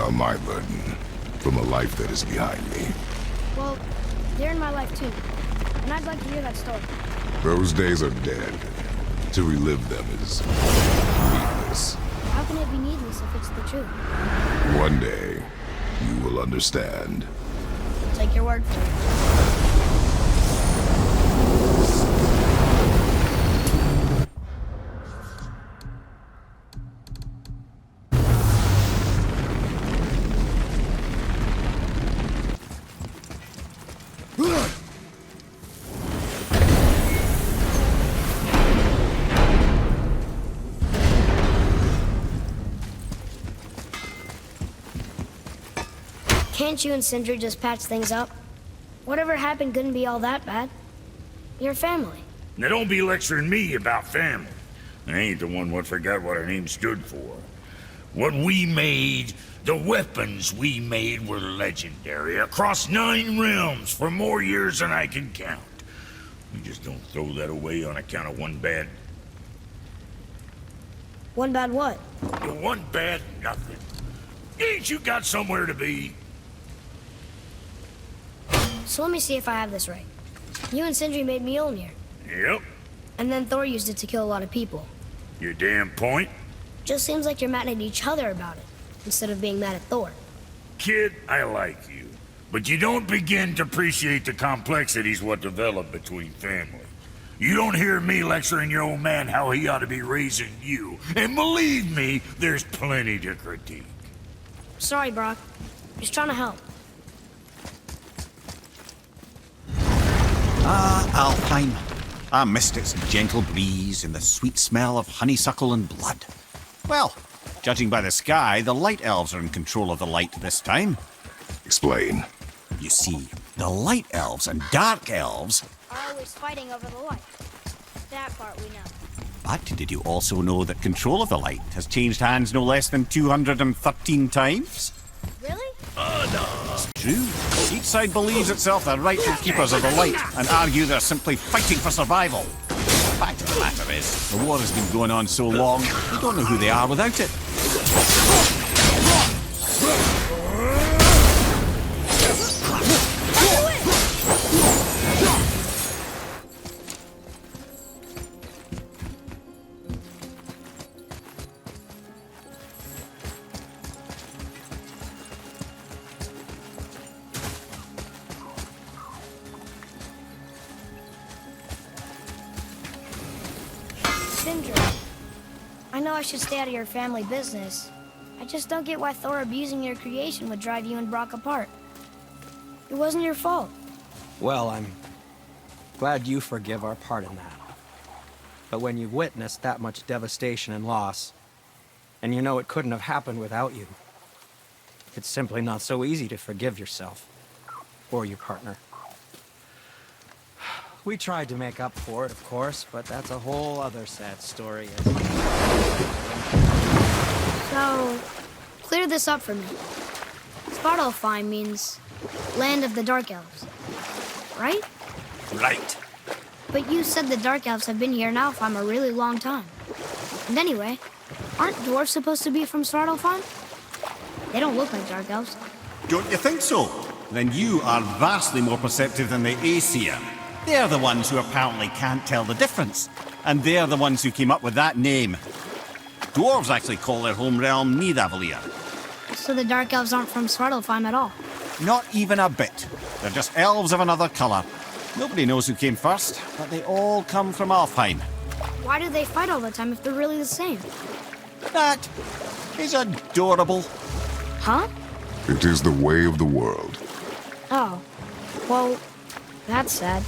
on my burden from a life that is behind me. Well, they're in my life too, and I'd like to hear that story. Those days are dead. To relive them is needless. How can it be needless if it's the truth? One day, you will understand. I'll take your word for it. Can't you and Sindri just patch things up? Whatever happened couldn't be all that bad. You're family. Now don't be lecturing me about family. I ain't the one what forgot what our name stood for. What we made, the weapons we made were legendary across 9 realms for more years than I can count. We just don't throw that away on account of one bad... One bad what? One bad nothing. Ain't you got somewhere to be? So let me see if I have this right. You and Sindri made Mjolnir. Yep. And then Thor used it to kill a lot of people. Your damn point? Just seems like you're mad at each other about it, instead of being mad at Thor. Kid, I like you. But you don't begin to appreciate the complexities what develop between family. You don't hear me lecturing your old man how he ought to be raising you. And believe me, there's plenty to critique. Sorry, Brock. Just trying to help. Alpine. I missed its gentle breeze and the sweet smell of honeysuckle and blood. Well, judging by the sky, the light elves are in control of the light this time. Explain. You see, the light elves and dark elves... are always fighting over the light. That part we know. But did you also know that control of the light has changed hands no less than 213 times? Really? It's true. Each side believes itself the rightful keepers of the light and argue they're simply fighting for survival. The fact of the matter is, the war has been going on so long, we don't know who they are without it. Sindri, I know I should stay out of your family business. I just don't get why Thor abusing your creation would drive you and Brock apart. It wasn't your fault. Well, I'm glad you forgive our part in that. But when you've witnessed that much devastation and loss, and you know it couldn't have happened without you, it's simply not so easy to forgive yourself. Or your partner. We tried to make up for it, of course, but that's a whole other sad story. So, clear this up for me. Svartalfheim means land of the Dark Elves, right? Right. But you said the Dark Elves have been here in Alfheim a really long time. And anyway, aren't dwarves supposed to be from Svartalfheim? They don't look like Dark Elves. Don't you think so? Then you are vastly more perceptive than the Aesir. They're the ones who apparently can't tell the difference. And they're the ones who came up with that name. Dwarves actually call their home realm Nidavellir. So the Dark Elves aren't from Svartalfheim at all? Not even a bit. They're just elves of another colour. Nobody knows who came first, but they all come from Alfheim. Why do they fight all the time if they're really the same? That is adorable. Huh? It is the way of the world. Oh. Well, that's sad.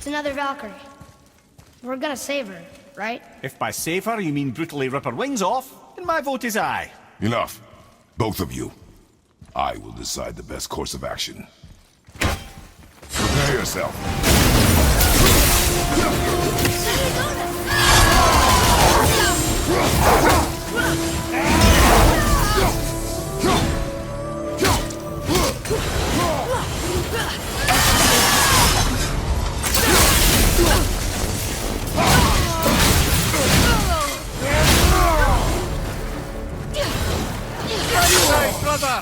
It's another Valkyrie. We're gonna save her, right? If by save her you mean brutally rip her wings off, then my vote is aye. Enough. Both of you. I will decide the best course of action. Prepare yourself. Hey, brother!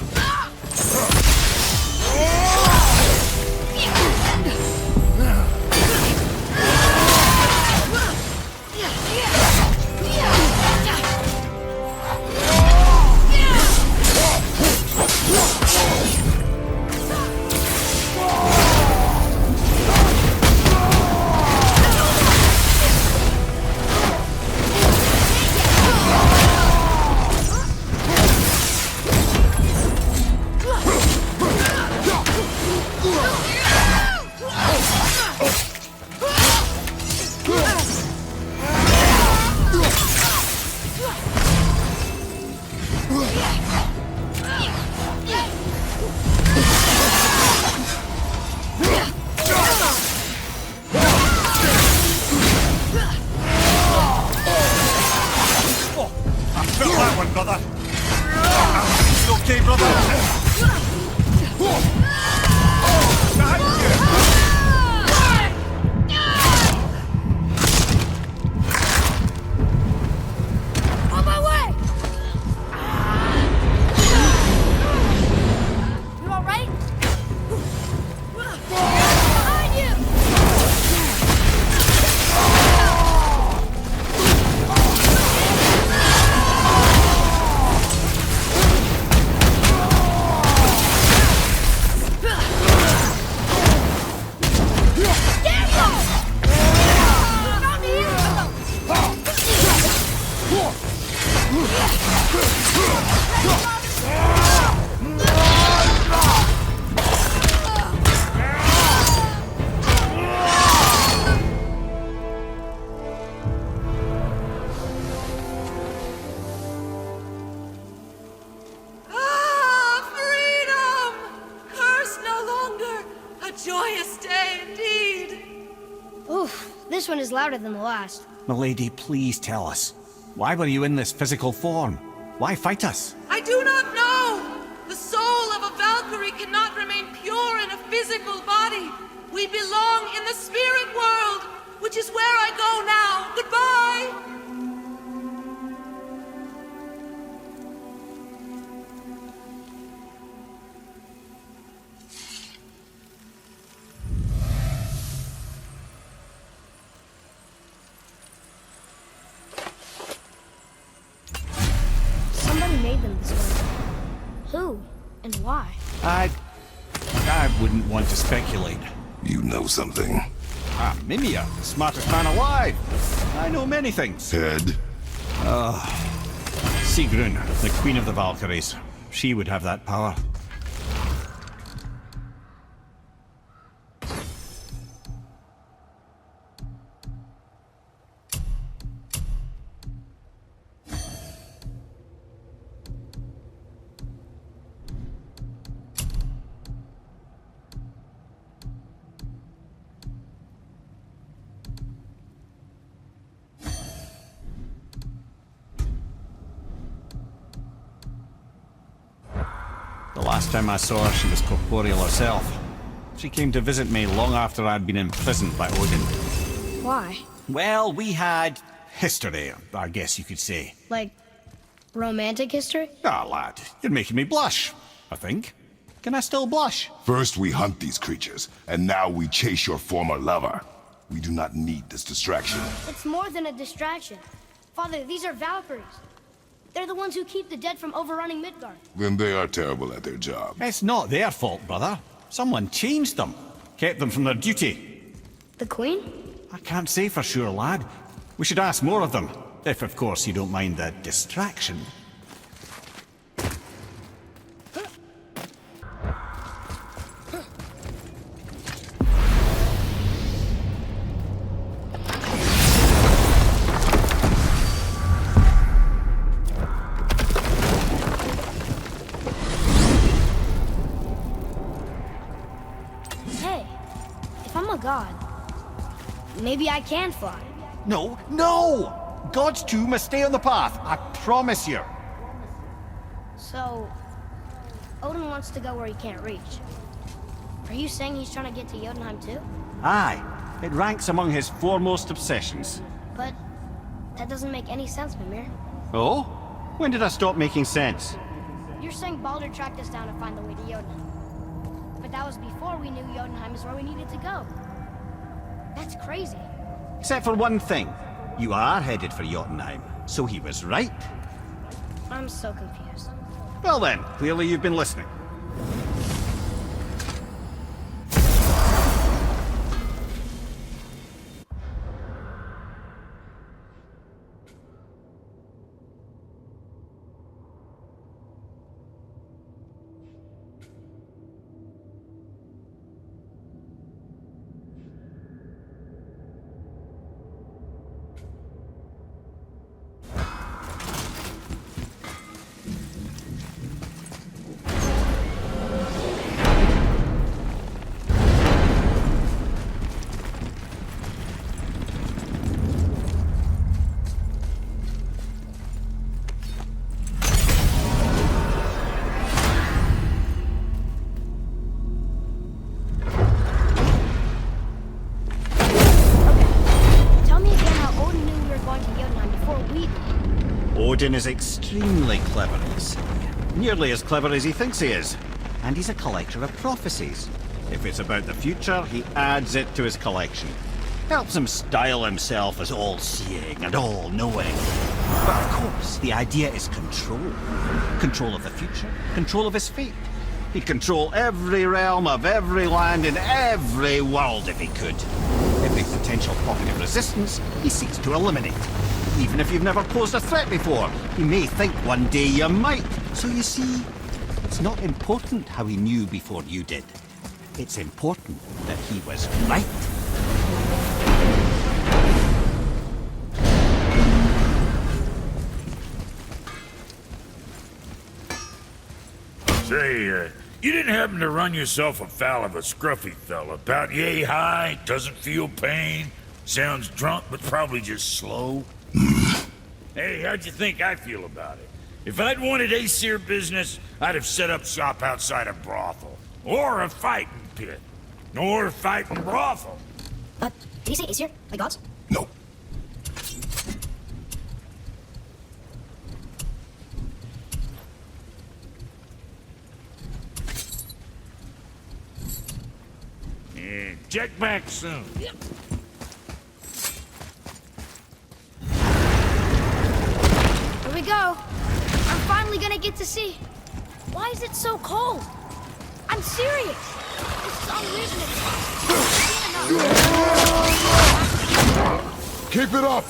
This one is louder than the last. Milady, please tell us. Why were you in this physical form? Why fight us? I do not know! The soul of a Valkyrie cannot remain pure in a physical body. We belong in the spirit world, which is where I go now. Goodbye! Made them this way. Who and why? I wouldn't want to speculate. You know something. Mimia, the smartest man alive. I know many things. Head? Sigrun, the queen of the Valkyries. She would have that power. The last time I saw her, she was corporeal herself. She came to visit me long after I'd been imprisoned by Odin. Why? Well, we had history, I guess you could say. Like, romantic history? Ah, lad, you're making me blush, I think. Can I still blush? First we hunt these creatures, and now we chase your former lover. We do not need this distraction. It's more than a distraction. Father, these are Valkyries. They're the ones who keep the dead from overrunning Midgard. Then they are terrible at their job. It's not their fault, brother. Someone changed them. Kept them from their duty. The Queen? I can't say for sure, lad. We should ask more of them. If, of course, you don't mind the distraction. if I'm a god, maybe I can fly. No, no! Gods too must stay on the path, I promise you. So, Odin wants to go where he can't reach. Are you saying he's trying to get to Jotunheim too? Aye, it ranks among his foremost obsessions. But that doesn't make any sense, Mimir. Oh? When did I stop making sense? You're saying Baldur tracked us down to find the way to Jotunheim. But that was before we knew Jotunheim is where we needed to go. That's crazy. Except for one thing. You are headed for Jotunheim, so he was right. I'm so confused. Well then, clearly you've been listening. Odin is extremely clever, you see. Nearly as clever as he thinks he is. And he's a collector of prophecies. If it's about the future, he adds it to his collection. Helps him style himself as all-seeing and all-knowing. But of course, the idea is control. Control of the future, control of his fate. He'd control every realm of every land in every world if he could. Every potential pocket of resistance, he seeks to eliminate. Even if you've never posed a threat before, he may think one day you might. So you see, it's not important how he knew before you did. It's important that he was right. Say, you didn't happen to run yourself afoul of a scruffy fella, about yay high, doesn't feel pain, sounds drunk but probably just slow? Hey, how'd you think I feel about it? If I'd wanted Aesir business, I'd have set up shop outside a brothel. Or a fighting pit. Or a fighting brothel. Did he say Aesir? Like gods? No. Yeah, check back soon. Yep. Here we go. I'm finally gonna get to see. Why is it so cold? I'm serious. This is unreasonable. Keep it up!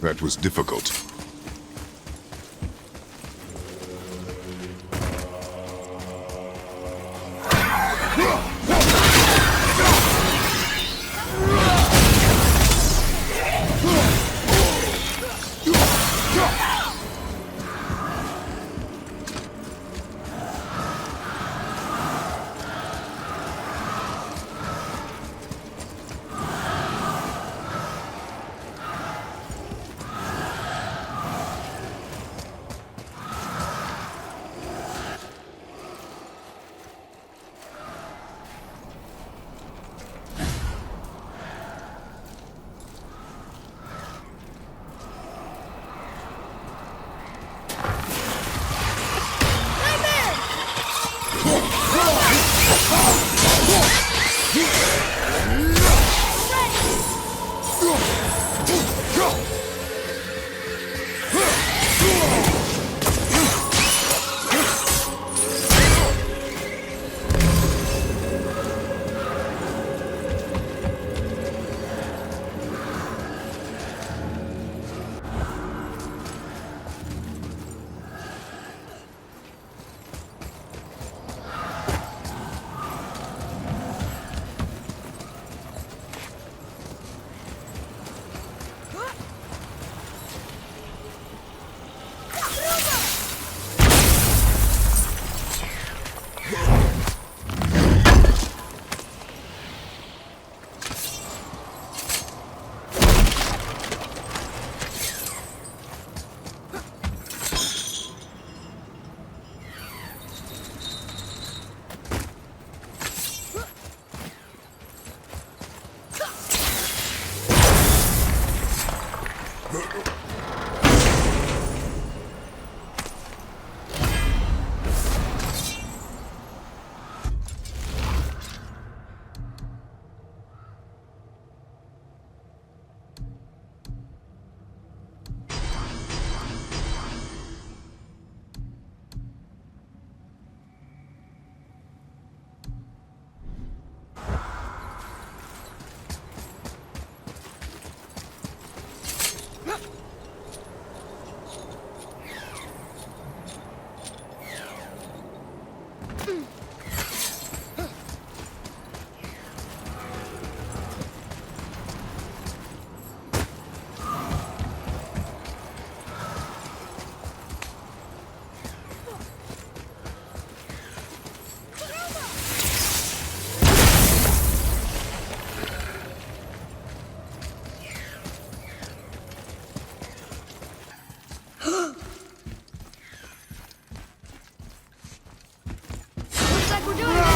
That was difficult. We're doing this!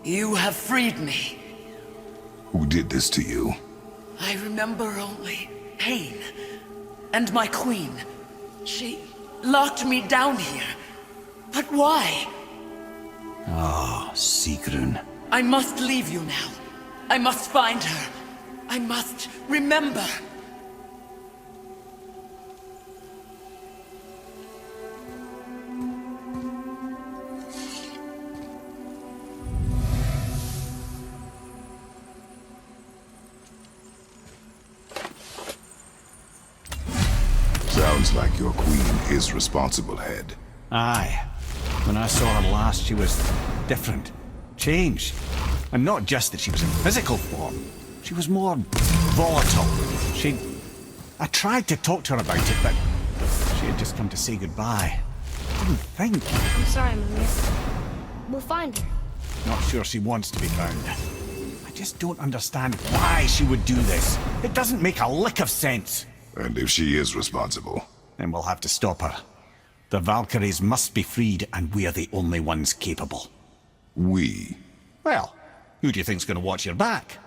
You have freed me. Who did this to you? I remember only pain. And my queen. She locked me down here. But why? Ah, Sigrun. I must leave you now. I must find her. I must remember. Sounds like your queen is responsible, Head. Aye. When I saw her last, she was different. Changed. And not just that she was in physical form. She was more volatile. I tried to talk to her about it, but she had just come to say goodbye. I didn't think. I'm sorry, Mummy. We'll find her. Not sure she wants to be found. I just don't understand why she would do this. It doesn't make a lick of sense. And if she is responsible? Then we'll have to stop her. The Valkyries must be freed, and we're the only ones capable. We. Well, who do you think's going to watch your back?